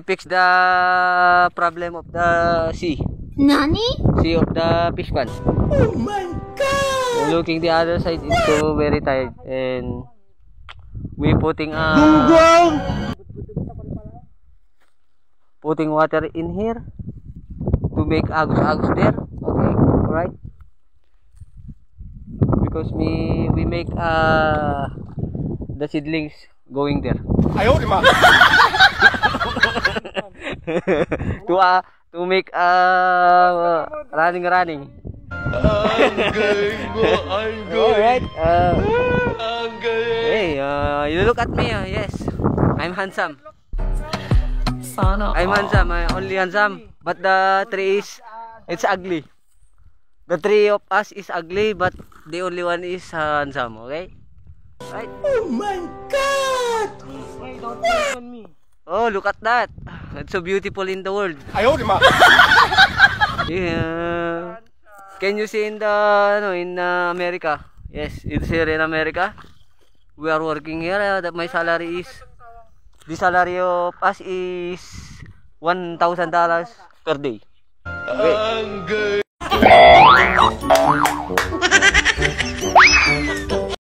Fix the problem of the sea. Nani? Sea of the fish pond. Oh my god! Looking the other side is so very tired, and we putting water in here to make agus there. Okay, alright. Because we make the seedlings going there. Ayaw, di ba? To make running. Ang galing mo, ang Alright. Ang galing. Hey, you look at me. Yes, I'm handsome. Sana. I'm handsome. I'm only handsome. But the tree it's ugly. The three of us is ugly, but the only one is handsome. Okay? Right? Oh my god! Hey, don't focus on me. Oh, look at that. It's so beautiful in the world. Ayaw, di ba? Yeah. Can you see in the in America? Yes, it's here in America. We are working here. That my salary is the salary of us is $1,000 per day. Ang galing.